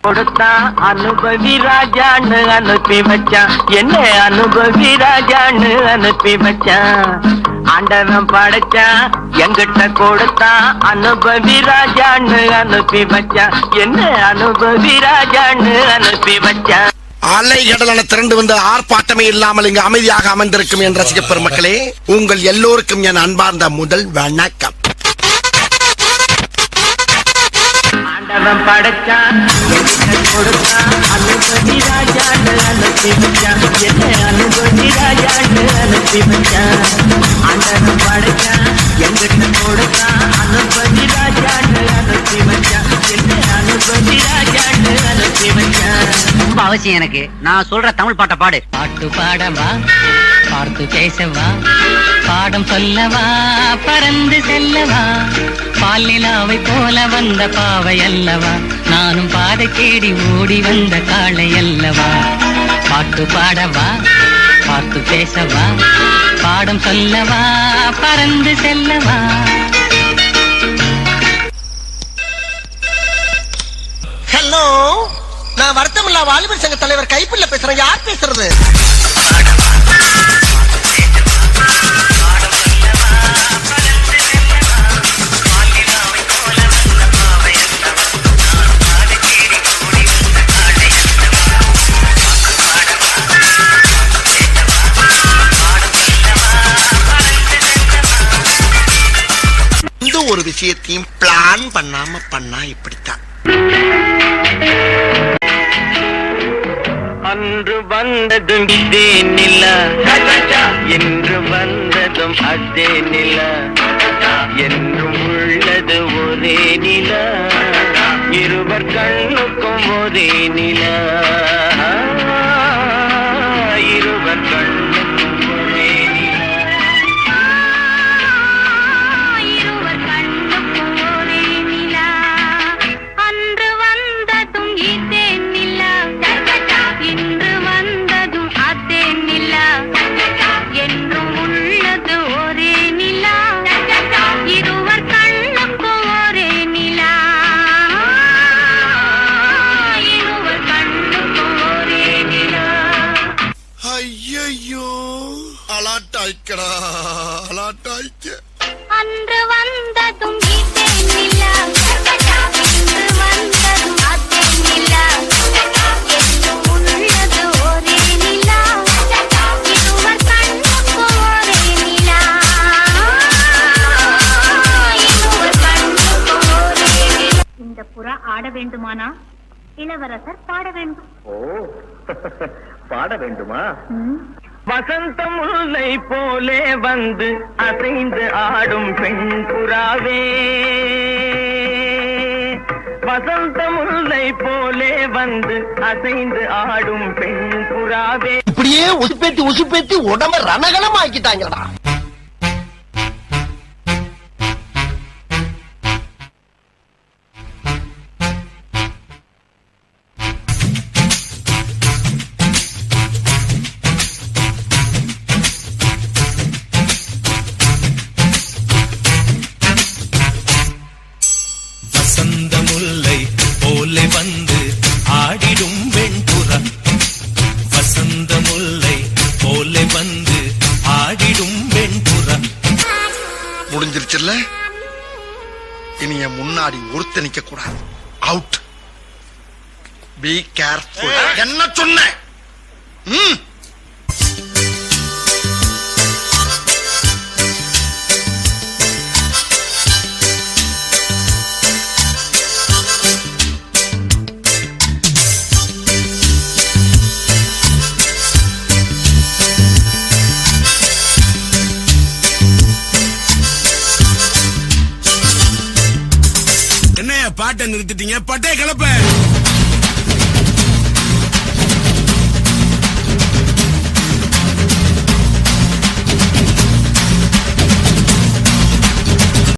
கொடுத்தா அனுபவி ராஜான்னு அனுப்பி வச்சான், என்ன அனுபவி ராஜான்னு அனுப்பி வச்சான். ஆண்டவன் படைச்சான் எங்கிட்ட கொடுத்தா அனுபவி ராஜான்னு அனுப்பி வச்சான், என்ன அனுபவி ராஜான்னு அனுப்பி வச்சான். அலை கடலான திரண்டு வந்து ஆர்ப்பாட்டமே இல்லாமல் இங்கு அமைதியாக அமர்ந்திருக்கும் என் ரசிக பெருமக்களே, உங்கள் எல்லோருக்கும் என் அன்பார்ந்த முதல் வணக்கம். ஆண்டவன் படைச்சான் எங்கிட்ட கொடுத்தா அனுபவி ராஜான்னு அனுப்பி வச்சான், என்ன அனுபவி ராஜான்னு அனுப்பி வச்சான். ஆண்டவன் படைச்சான் எங்கிட்ட கொடுத்தா அனுபவி ராஜான்னு அனுப்பி வச்சான், என்ன அனுபவி ராஜான்னு அனுப்பி வச்சான். ரொம்ப அவசியம் எனக்கு. நான் சொல்ற தமிழ் பாட்டை பாடு. பாட்டு பாடவா, பார்த்து பேசவா, பாடம் சொல்லவா, பறந்து செல்லவா, பால் நிலாவை போல வந்த பாவை அல்லவா, நானும் பாதை தேடி ஓடி வந்த காளை அல்லவா. பாட்டு பாடவா, பார்த்து பேசவா, பாடம் சொல்லவா, பறந்து செல்லவா. ஹலோ, நான் வருத்தமில்லா வாலிபர் சங்க தலைவர் கைப்பிள்ள பேசுறேன். யார் பேசுறது? ஒரு விஷயத்தையும் பிளான் பண்ணாம பண்ணா இப்படித்தான். அன்று வந்ததும் இதே நிலா, என்று வந்ததும் அதே நிலா, என்றும் உள்ளது ஒரே நிலா, இருவர் கண்ணுக்கும் ஒரே நிலா, இருவர் கண்ணுக்கும் ஒரே நிலா, இருவர் கண்ணுக்கும் ஒரே நிலா. அன்று வந்ததும் இதே நிலா, இன்று வந்ததும் அதே நிலா, என்றும் உள்ளது ஒரே நிலா, இருவர் கண்ணுக்கும் ஒரே நிலா, இருவர் கண்ணுக்கும் ஒரே நிலா. ஐயோ, அலாட்டாய்க்கடா, அலாட்டாய்க்க. அன்று வந்ததும் இதே நிலா, இன்று வந்ததும் அதே நிலா, என்றும் உள்ளது ஒரே நிலா, இருவர் கண்ணுக்கும் ஒரே நிலா, இருவர் கண்ணுக்கும் ஒரே நிலா. இந்த புறா ஆட வேண்டுமானா இளவரசர் பாட வேண்டும். ஓ, பாட வேண்டுமா? வசந்த முல்லை போலே வந்து அசைந்து ஆடும் பெண் புறாவே, வசந்த முல்லை போலே வந்து அசைந்து ஆடும் பெண் புறாவே. இப்படியே உசுப்பேத்தி உசுப்பேத்தி உடம்ப ரணகலம் ஆக்கிட்டாங்கடா. வசந்த முல்லை போலே வந்து ஆடிடும் வெண்புறா, வசந்த முல்லை போலே வந்து ஆடிடும் வெண்புறா. முடிஞ்சிருச்சுல்ல, இனி என் முன்னாடி ஒருத்த நிக்க கூடாது. அவுட். Be careful. என்ன சொன்ன? பாட்டை நிறுத்திட்டீங்க, பட்டே கிளப்ப.